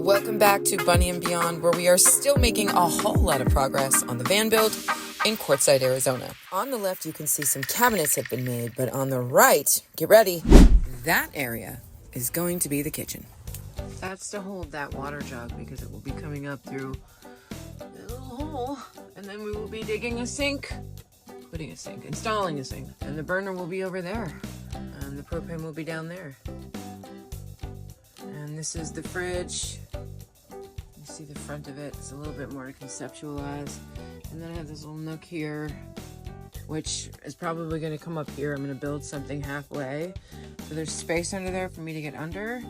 Welcome back to Bunny and Beyond, where we are still making a whole lot of progress on the van build in Quartzsite, Arizona. On the left, you can see some cabinets have been made, but on the right, get ready, that area is going to be the kitchen. That's to hold that water jug because it will be coming up through a little hole, and then we will be digging a sink, putting a sink, installing a sink, and the burner will be over there, and the propane will be down there. And this is the fridge. You see the front of it. It's a little bit more to conceptualize. And then I have this little nook here, which is probably going to come up here. I'm going to build something halfway. So there's space under there for me to get under,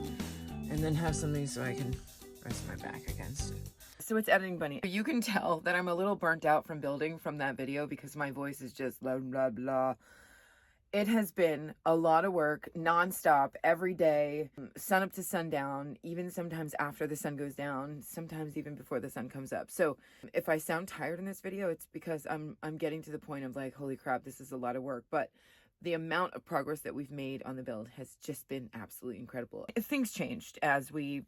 and then have something so I can rest my back against it. So it's editing bunny. You can tell that I'm a little burnt out from building from that video because my voice is just blah, blah, blah. It has been a lot of work, nonstop, every day, sun up to sundown, even sometimes after the sun goes down, sometimes even before the sun comes up. So if I sound tired in this video, it's because I'm getting to the point of like, holy crap, this is a lot of work. But the amount of progress that we've made on the build has just been absolutely incredible. Things changed as we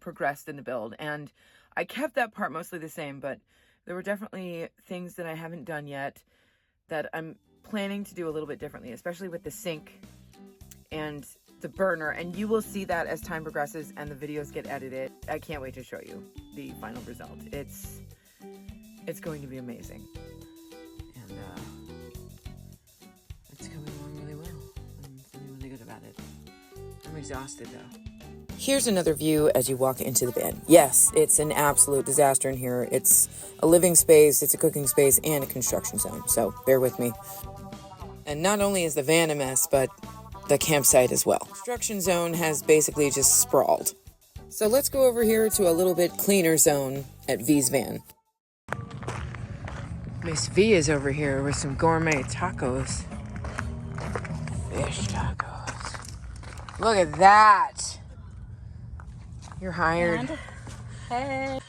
progressed in the build, and I kept that part mostly the same, but there were definitely things that I haven't done yet that I'm planning to do a little bit differently, especially with the sink and the burner, and you will see that as time progresses and the videos get edited. I can't wait to show you the final result. It's going to be amazing, and it's coming along really well. I'm feeling really good about it. I'm exhausted though. Here's another view as you walk into the van. Yes, it's an absolute disaster in here. It's a living space, it's a cooking space, and a construction zone, so bear with me. And not only is the van a mess, but the campsite as well. Construction zone has basically just sprawled. So let's go over here to a little bit cleaner zone at V's van. Miss V is over here with some gourmet tacos. Fish tacos. Look at that. You're hired. And, hey.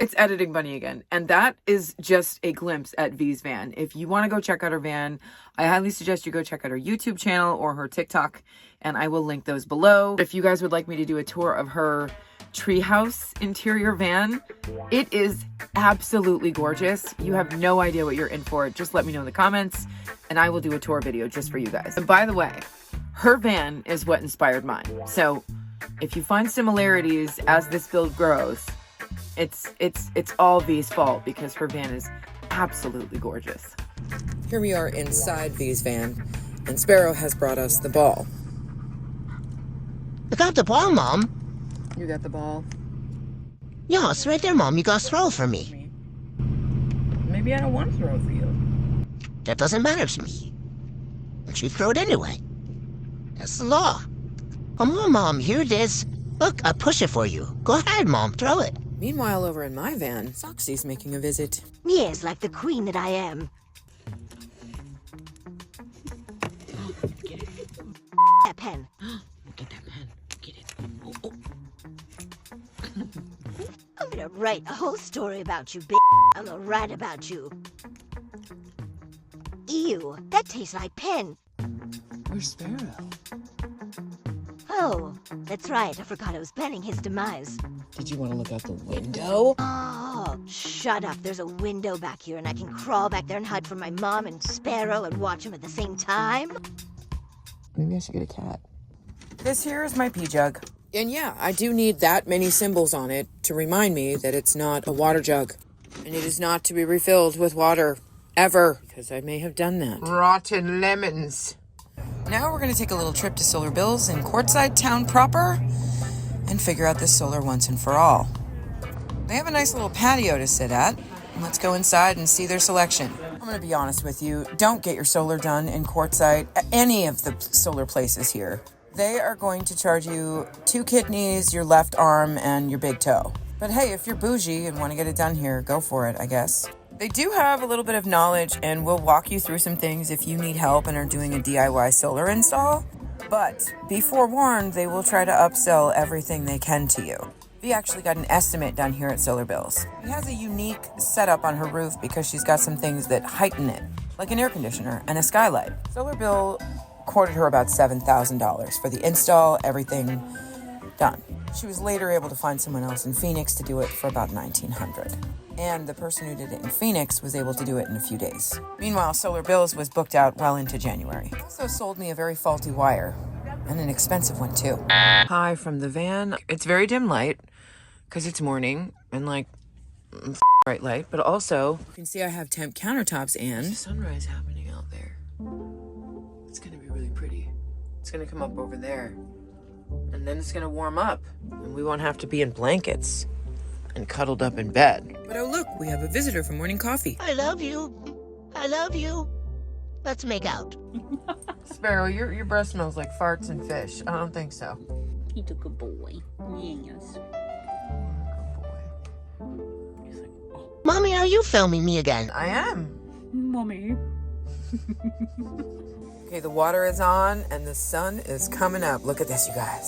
It's editing bunny again, and that is just a glimpse at V's van. If you want to go check out her van, I highly suggest you go check out her YouTube channel or her TikTok, and I will link those below. If you guys would like me to do a tour of her treehouse interior van, it is absolutely gorgeous. You have no idea what you're in for. Just let me know in the comments, and I will do a tour video just for you guys. And by the way, her van is what inspired mine. So if you find similarities as this build grows, it's all V's fault because her van is absolutely gorgeous. Here we are inside V's van, and Sparrow has brought us the ball. I got the ball, Mom. You got the ball? Yeah, it's right there, Mom. You gotta throw it for me. Maybe I don't want to throw it for you. That doesn't matter to me. But you throw it anyway. That's the law. Come on, Mom. Here it is. Look, I push it for you. Go ahead, Mom. Throw it. Meanwhile, over in my van, Foxy's making a visit. Yes, like the queen that I am. Get it. That pen. Get that pen. Get it. Oh. I'm gonna write a whole story about you, bitch. I'm gonna write about you. Ew, that tastes like pen. Where's Sparrow? Oh, that's right. I forgot I was planning his demise. Did you want to look out the window? Oh, shut up. There's a window back here, and I can crawl back there and hide from my mom and Sparrow and watch them at the same time. Maybe I should get a cat. This here is my pee jug. And yeah, I do need that many symbols on it to remind me that it's not a water jug. And it is not to be refilled with water. Ever. Because I may have done that. Rotten lemons. Now we're going to take a little trip to Solar Bill's in Quartzsite town proper and figure out this solar once and for all. They have a nice little patio to sit at. Let's go inside and see their selection. I'm going to be honest with you. Don't get your solar done in Quartzsite, any of the solar places here. They are going to charge you 2 kidneys, your left arm, and your big toe. But hey, if you're bougie and want to get it done here, go for it, I guess. They do have a little bit of knowledge and will walk you through some things if you need help and are doing a DIY solar install. But be forewarned, they will try to upsell everything they can to you. We actually got an estimate done here at Solar Bill's. She has a unique setup on her roof because she's got some things that heighten it, like an air conditioner and a skylight. Solar Bill quoted her about $7,000 for the install, everything done. She was later able to find someone else in Phoenix to do it for about $1,900. And the person who did it in Phoenix was able to do it in a few days. Meanwhile, Solar Bills was booked out well into January. He also sold me a very faulty wire, and an expensive one too. Hi from the van. It's very dim light, because it's morning, and like, bright light, but also, you can see I have temp countertops and there's a sunrise happening out there. It's gonna be really pretty. It's gonna come up over there, and then it's gonna warm up, and we won't have to be in blankets and cuddled up in bed. But oh look, we have a visitor for morning coffee. I love you. I love you. Let's make out. Sparrow, your breath smells like farts and fish. I don't think so. He's a good boy. Yes. Mommy, are you filming me again? I am. Mommy. Okay, the water is on and the sun is coming up. Look at this, you guys.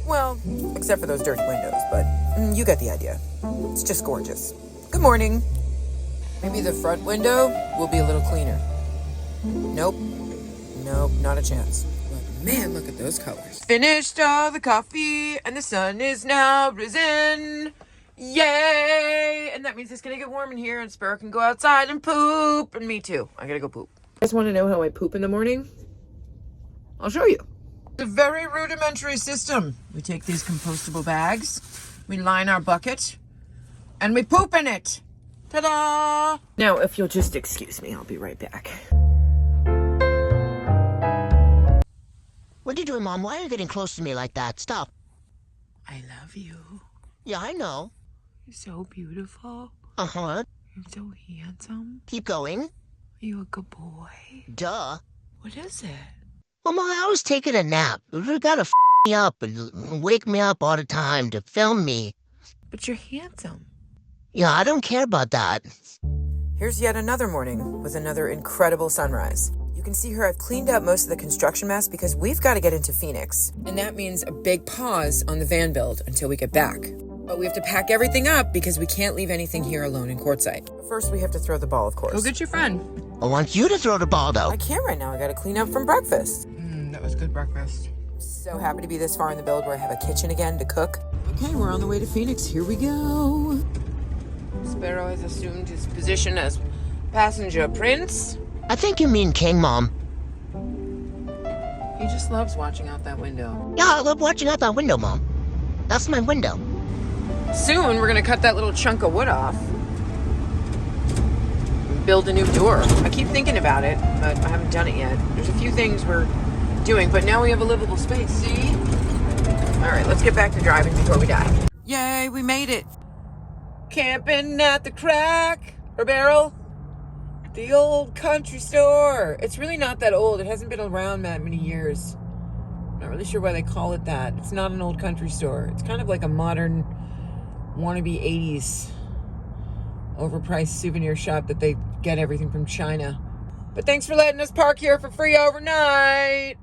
Well, except for those dirty windows, but you get the idea. It's just gorgeous. Good morning. Maybe the front window will be a little cleaner. Nope, not a chance. But man, look at those colors. Finished all the coffee and the sun is now risen. Yay! And that means it's gonna get warm in here and Sparrow can go outside and poop. And me too. I gotta go poop. You guys want to know how I poop in the morning? I'll show you. It's a very rudimentary system. We take these compostable bags, we line our bucket, and we poop in it. Ta-da! Now, if you'll just excuse me, I'll be right back. What are you doing, Mom? Why are you getting close to me like that? Stop. I love you. Yeah, I know. You're so beautiful. Uh-huh. You're so handsome. Keep going. Are you a good boy? Duh. What is it? Well, Mom, I was taking a nap. You gotta me up and wake me up all the time to film me. But you're handsome. Yeah, I don't care about that. Here's yet another morning with another incredible sunrise. You can see here I've cleaned up most of the construction mess because we've got to get into Phoenix. And that means a big pause on the van build until we get back. But we have to pack everything up because we can't leave anything here alone in Quartzsite. First, we have to throw the ball, of course. Go get your friend. I want you to throw the ball, though. I can't right now. I got to clean up from breakfast. That was good breakfast. So happy to be this far in the build where I have a kitchen again to cook. Okay, we're on the way to Phoenix. Here we go. Sparrow has assumed his position as passenger prince. I think you mean king, Mom. He just loves watching out that window. Yeah, I love watching out that window, Mom. That's my window. Soon, we're gonna cut that little chunk of wood off. And build a new door. I keep thinking about it, but I haven't done it yet. There's a few things we're doing, but now we have a livable space, see? All right, let's get back to driving before we die. Yay, we made it. Camping at the Crack or Barrel. The old country store. It's really not that old. It hasn't been around that many years. I'm not really sure why they call it that. It's not an old country store. It's kind of like a modern wannabe 80s overpriced souvenir shop that they get everything from China. But thanks for letting us park here for free overnight.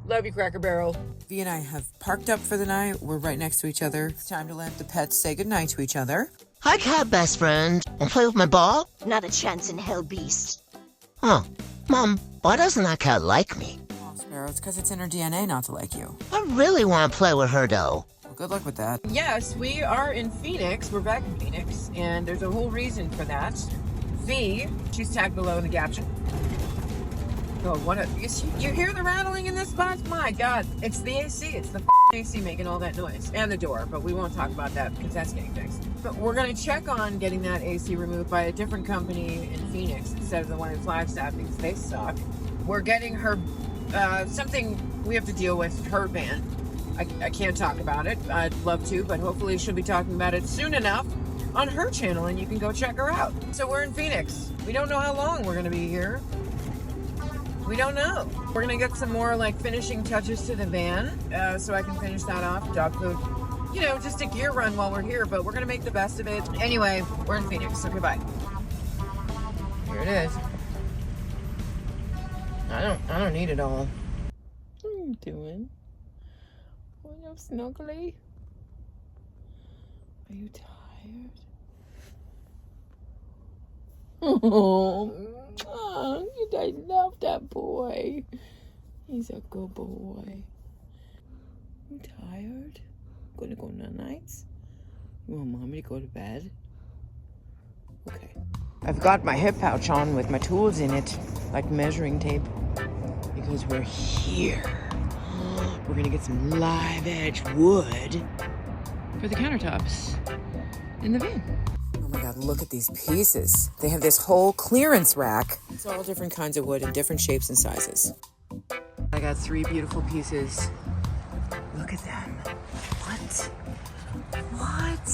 Love you, Cracker Barrel. V and I have parked up for the night. We're right next to each other. It's time to let the pets say goodnight to each other. Hi, cat best friend. Want to play with my ball? Not a chance in hell, beast. Oh, Mom, why doesn't that cat like me? Oh, Sparrow, it's because it's in her DNA not to like you. I really want to play with her, though. Well, good luck with that. Yes, we are in Phoenix. We're back in Phoenix, and there's a whole reason for that. V, she's tagged below in the caption. Oh, you hear the rattling in this box? My God, it's the AC. It's the AC making all that noise. And the door, but we won't talk about that because that's getting fixed. But we're going to check on getting that AC removed by a different company in Phoenix instead of the one in Flagstaff because they suck. We're getting her something we have to deal with, her van. I can't talk about it. I'd love to, but hopefully she'll be talking about it soon enough on her channel and you can go check her out. So we're in Phoenix. We don't know how long we're going to be here. We don't know. We're gonna get some more like finishing touches to the van so I can finish that off. Dog food, you know, just a gear run while we're here, but we're gonna make the best of it. Anyway, we're in Phoenix, so goodbye. Here it is. I don't need it all. What are you doing? Are you snuggly? Are you tired? Oh, you guys love that boy. He's a good boy. I'm tired. Gonna go night-nights? You want mommy to go to bed? Okay. I've got my hip pouch on with my tools in it, like measuring tape, because we're here. We're gonna get some live edge wood for the countertops in the van. Oh my God, look at these pieces. They have this whole clearance rack. It's all different kinds of wood in different shapes and sizes. I got 3 beautiful pieces. Look at them. What? What?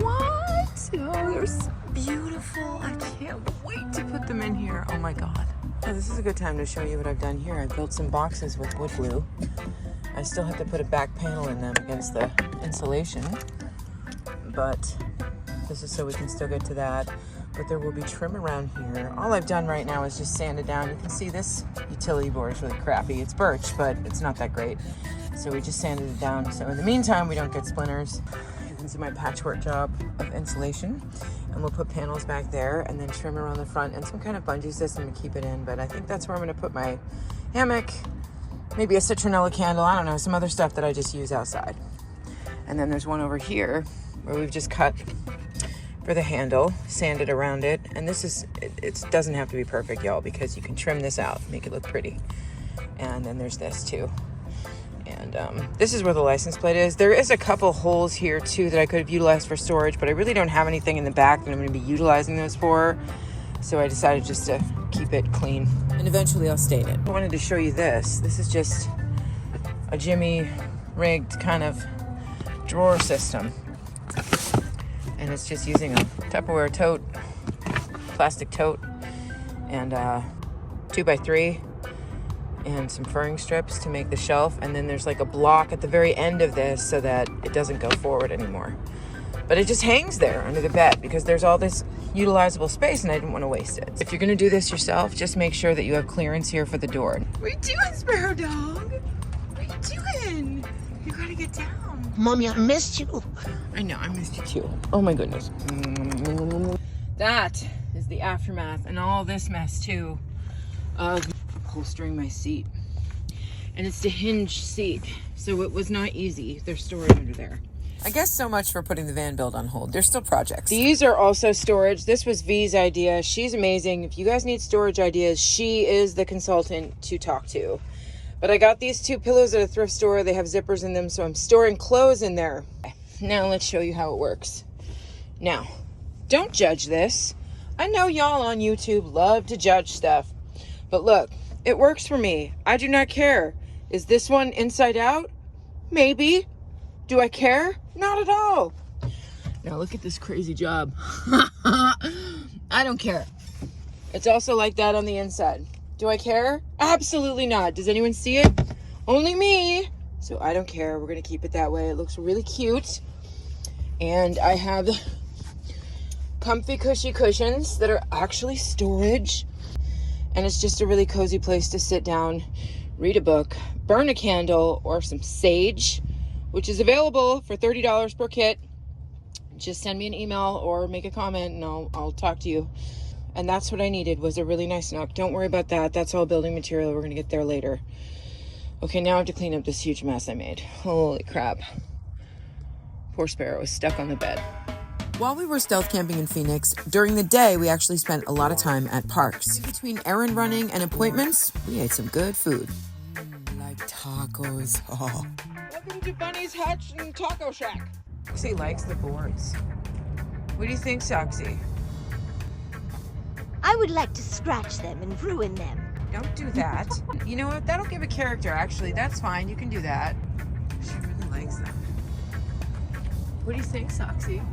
What? Oh, they're so beautiful. I can't wait to put them in here. Oh my God. Oh, this is a good time to show you what I've done here. I built some boxes with wood glue. I still have to put a back panel in them against the insulation, but this is so we can still get to that. But there will be trim around here. All I've done right now is just sand it down. You can see this utility board is really crappy. It's birch, but it's not that great. So we just sanded it down. So in the meantime, we don't get splinters. You can see my patchwork job of insulation. And we'll put panels back there and then trim around the front and some kind of bungee system to keep it in. But I think that's where I'm gonna put my hammock, maybe a citronella candle, I don't know, some other stuff that I just use outside. And then there's one over here where we've just cut for the handle, sanded around it. And this is, it doesn't have to be perfect, y'all, because you can trim this out, make it look pretty. And then there's this too. And this is where the license plate is. There is a couple holes here too that I could have utilized for storage, but I really don't have anything in the back that I'm gonna be utilizing those for. So I decided just to keep it clean. And eventually I'll stain it. I wanted to show you this. This is just a Jimmy rigged kind of drawer system. And it's just using a Tupperware tote, plastic tote, and 2x3 and some furring strips to make the shelf. And then there's like a block at the very end of this so that it doesn't go forward anymore. But it just hangs there under the bed because there's all this utilizable space and I didn't want to waste it. If you're gonna do this yourself, just make sure that you have clearance here for the door. What are you doing, Sparrow Dog? What are you doing? You gotta get down. Mommy, I missed you. I know, I missed you too. Oh my goodness. That is the aftermath and all this mess too of upholstering my seat. And it's the hinge seat, so it was not easy. There's storage under there. I guess so much for putting the van build on hold. There's still projects. These are also storage. This was V's idea. She's amazing. If you guys need storage ideas, she is the consultant to talk to. But I got these 2 pillows at a thrift store. They have zippers in them, so I'm storing clothes in there. Now let's show you how it works. Now, don't judge this. I know y'all on YouTube love to judge stuff. But look, it works for me. I do not care. Is this one inside out? Maybe. Do I care? Not at all. Now look at this crazy job. I don't care. It's also like that on the inside. Do I care? Absolutely not. Does anyone see it? Only me. So I don't care. We're going to keep it that way. It looks really cute. And I have comfy, cushy cushions that are actually storage. And it's just a really cozy place to sit down, read a book, burn a candle, or some sage, which is available for $30 per kit. Just send me an email or make a comment and I'll talk to you. And that's what I needed, was a really nice Nook. Don't worry about that. That's all building material. We're going to get there later. Okay, now I have to clean up this huge mess I made. Holy crap. Poor Sparrow is stuck on the bed. While we were stealth camping in Phoenix, during the day, we actually spent a lot of time at parks. Between errand running and appointments, we ate some good food. Like tacos. Oh. Welcome to Bunny's Hutch and Taco Shack. Soxy likes the boards. What do you think, Soxy? I would like to scratch them and ruin them. Don't do that. You know what? That'll give a character, actually. That's fine. You can do that. She really likes them. What do you think, Soxy?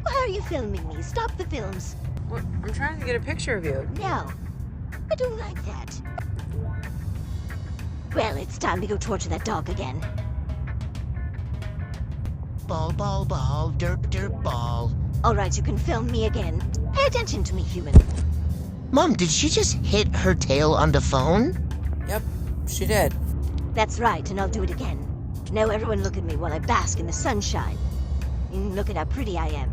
Why are you filming me? Stop the films. What? I'm trying to get a picture of you. No, I don't like that. Well, it's time to go torture that dog again. Ball, ball, ball, derp, derp, ball. All right, you can film me again. Pay attention to me, human. Mom, did she just hit her tail on the phone? Yep, she did. That's right, and I'll do it again. Now everyone look at me while I bask in the sunshine. Look at how pretty I am.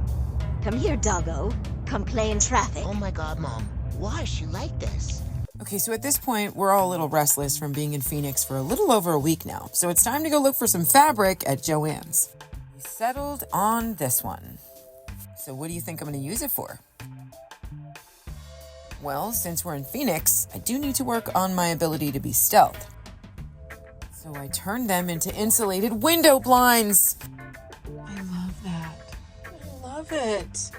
Come here, doggo. Come play in traffic. Oh my God, Mom. Why is she like this? Okay, so at this point, we're all a little restless from being in Phoenix for a little over a week now. So it's time to go look for some fabric at Joann's. We settled on this one. So what do you think I'm going to use it for? Well, since we're in Phoenix, I do need to work on my ability to be stealth. So I turned them into insulated window blinds. I love that. I love it.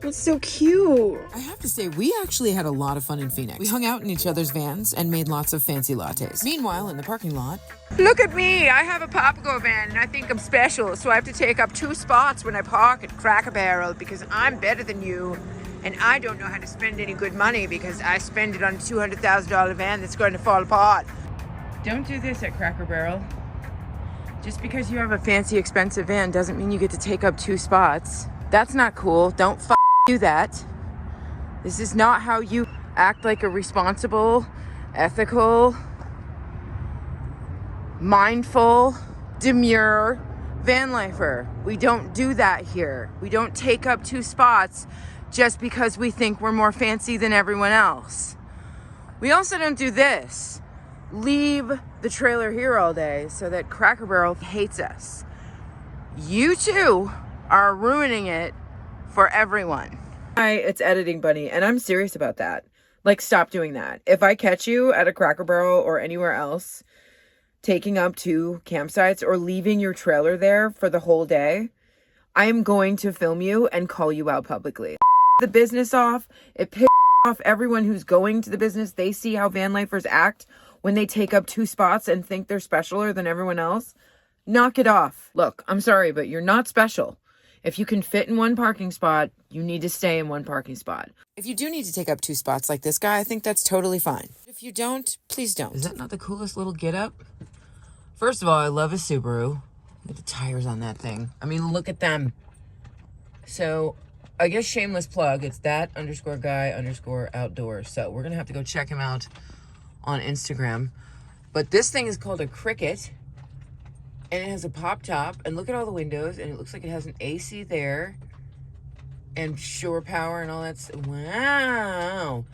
It's so cute. I have to say, we actually had a lot of fun in Phoenix. We hung out in each other's vans and made lots of fancy lattes. Meanwhile, in the parking lot... Look at me! I have a Papago van and I think I'm special, so I have to take up 2 spots when I park at Cracker Barrel because I'm better than you and I don't know how to spend any good money because I spend it on a $200,000 van that's going to fall apart. Don't do this at Cracker Barrel. Just because you have a fancy, expensive van doesn't mean you get to take up 2 spots. That's not cool. Don't do that. This is not how you act like a responsible, ethical, mindful, demure vanlifer. We don't do that here. We don't take up 2 spots just because we think we're more fancy than everyone else. We also don't do this. Leave the trailer here all day so that Cracker Barrel hates us. You too are ruining it for everyone. Hi, it's Editing Bunny, and I'm serious about that. Like, stop doing that. If I catch you at a Cracker Barrel or anywhere else taking up 2 campsites or leaving your trailer there for the whole day, I am going to film you and call you out publicly. The business off. It pisses off everyone who's going to the business. They see how vanlifers act when they take up 2 spots and think they're specialer than everyone else. Knock it off. Look, I'm sorry, but you're not special. If you can fit in 1 parking spot, you need to stay in 1 parking spot. If you do need to take up 2 spots like this guy, I think that's totally fine. If you don't, please don't. Is that not the coolest little get-up? First of all, I love his Subaru. Look at the tires on that thing. I mean, look at them. So, I guess shameless plug. It's that_guy_outdoors. So, we're going to have to go check him out on Instagram. But this thing is called a Cricket. And it has a pop top, and look at all the windows, and it looks like it has an AC there, and shore power and all that stuff. Wow.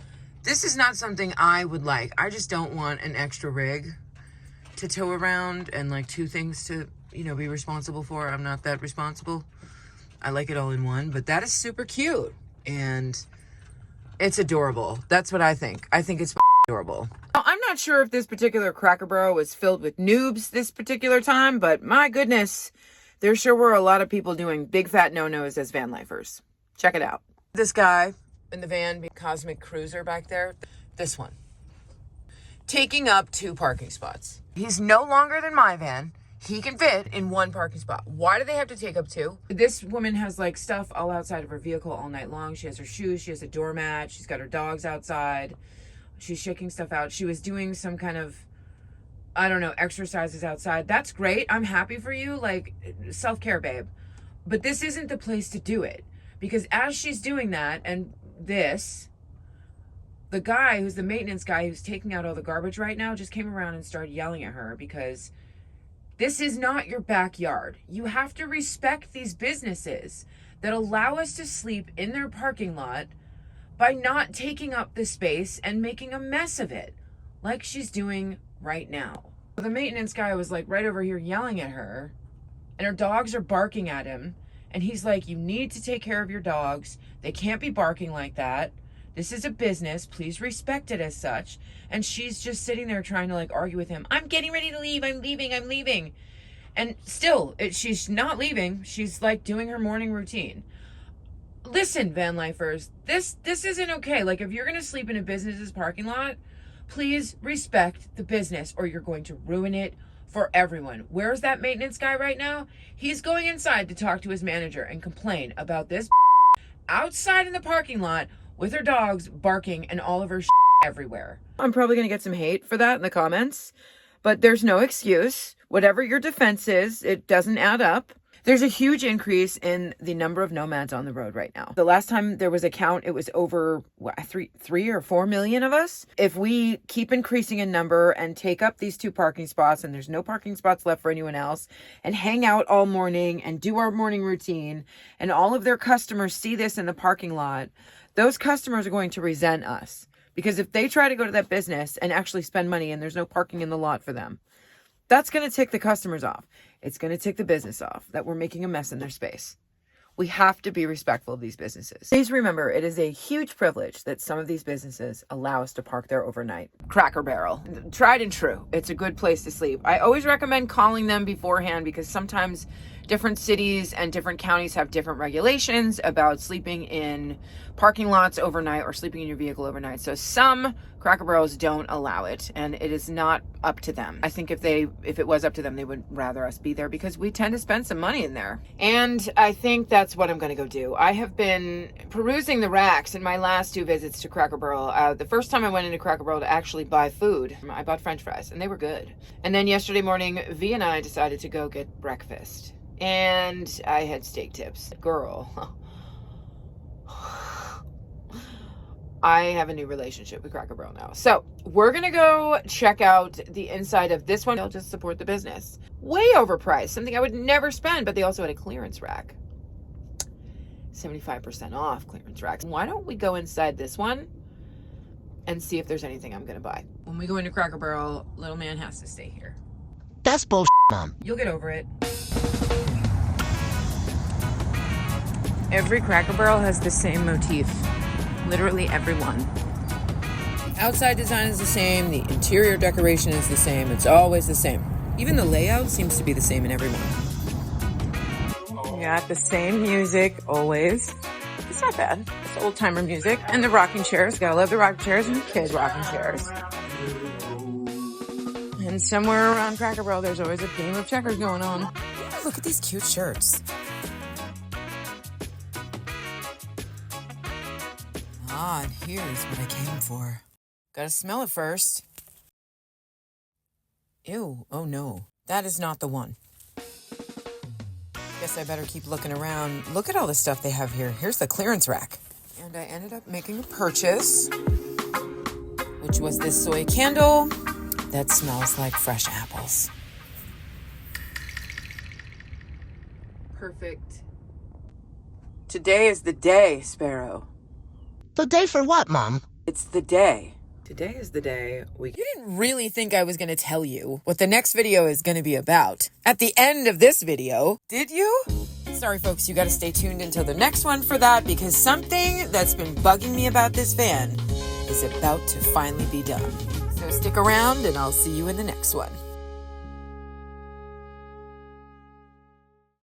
This is not something I would like. I just don't want an extra rig to tow around and like 2 things to, be responsible for. I'm not that responsible. I like it all in one, but that is super cute, and it's adorable. That's what I think. I think it's adorable. Now, I'm not sure if this particular Cracker Barrel was filled with noobs this particular time, but my goodness, there sure were a lot of people doing big fat no-nos as vanlifers. Check it out. This guy in the van, Cosmic Cruiser back there, this one, taking up 2 parking spots. He's no longer than my van. He can fit in 1 parking spot. Why do they have to take up 2? This woman has like stuff all outside of her vehicle all night long. She has her shoes, she has a doormat, she's got her dogs outside. She's shaking stuff out. She was doing some kind of, I don't know, exercises outside. That's great. I'm happy for you. Like, self-care, babe. But this isn't the place to do it. Because as she's doing that, and this, the guy who's the maintenance guy who's taking out all the garbage right now just came around and started yelling at her because this is not your backyard. You have to respect these businesses that allow us to sleep in their parking lot by not taking up the space and making a mess of it, like she's doing right now. The maintenance guy was like right over here yelling at her, and her dogs are barking at him, and he's like, you need to take care of your dogs. They can't be barking like that. This is a business. Please respect it as such. And she's just sitting there trying to like argue with him. I'm getting ready to leave. I'm leaving. And still, she's not leaving. She's like doing her morning routine. Listen, vanlifers, this isn't okay. Like, if you're going to sleep in a business's parking lot, please respect the business or you're going to ruin it for everyone. Where's that maintenance guy right now? He's going inside to talk to his manager and complain about this outside in the parking lot with her dogs barking and all of her everywhere. I'm probably going to get some hate for that in the comments, but there's no excuse. Whatever your defense is, it doesn't add up. There's a huge increase in the number of nomads on the road right now. The last time there was a count, it was over 3 or 4 million of us. If we keep increasing in number and take up these 2 parking spots and there's no parking spots left for anyone else and hang out all morning and do our morning routine and all of their customers see this in the parking lot, those customers are going to resent us Because if they try to go to that business and actually spend money and there's no parking in the lot for them, that's going to tick the customers off. It's going to tick the business off that we're making a mess in their space. We have to be respectful of these businesses. Please remember, it is a huge privilege that some of these businesses allow us to park there overnight. Cracker Barrel, tried and true. It's a good place to sleep. I always recommend calling them beforehand because sometimes different cities and different counties have different regulations about sleeping in parking lots overnight or sleeping in your vehicle overnight. So some Cracker Barrels don't allow it, and it is not up to them. I think if it was up to them, they would rather us be there because we tend to spend some money in there. And I think that's what I'm going to go do. I have been perusing the racks in my last 2 visits to Cracker Barrel. The first time I went into Cracker Barrel to actually buy food, I bought French fries, and they were good. And then yesterday morning, V and I decided to go get breakfast. And I had steak tips. Girl. I have a new relationship with Cracker Barrel now. So we're going to go check out the inside of this one. They'll just support the business. Way overpriced. Something I would never spend, but they also had a clearance rack. 75% off clearance racks. Why don't we go inside this one and see if there's anything I'm going to buy? When we go into Cracker Barrel, little man has to stay here. That's bullshit, Mom. You'll get over it. Every Cracker Barrel has the same motif. Literally everyone. The outside design is the same. The interior decoration is the same. It's always the same. Even the layout seems to be the same in everyone. You got the same music always. It's not bad. It's old timer music. And the rocking chairs. Gotta love the rocking chairs and the kid rocking chairs. And somewhere around Cracker Barrel, there's always a game of checkers going on. Look at these cute shirts. Ah, and here's what I came for. Gotta smell it first. Ew, oh no. That is not the one. Guess I better keep looking around. Look at all the stuff they have here. Here's the clearance rack. And I ended up making a purchase, which was this soy candle that smells like fresh apples. Perfect. Today is the day, Sparrow. The day for what, Mom? It's the day. Today is the day You didn't really think I was going to tell you what the next video is going to be about at the end of this video, did you? Sorry, folks, you got to stay tuned until the next one for that because something that's been bugging me about this van is about to finally be done. So stick around and I'll see you in the next one.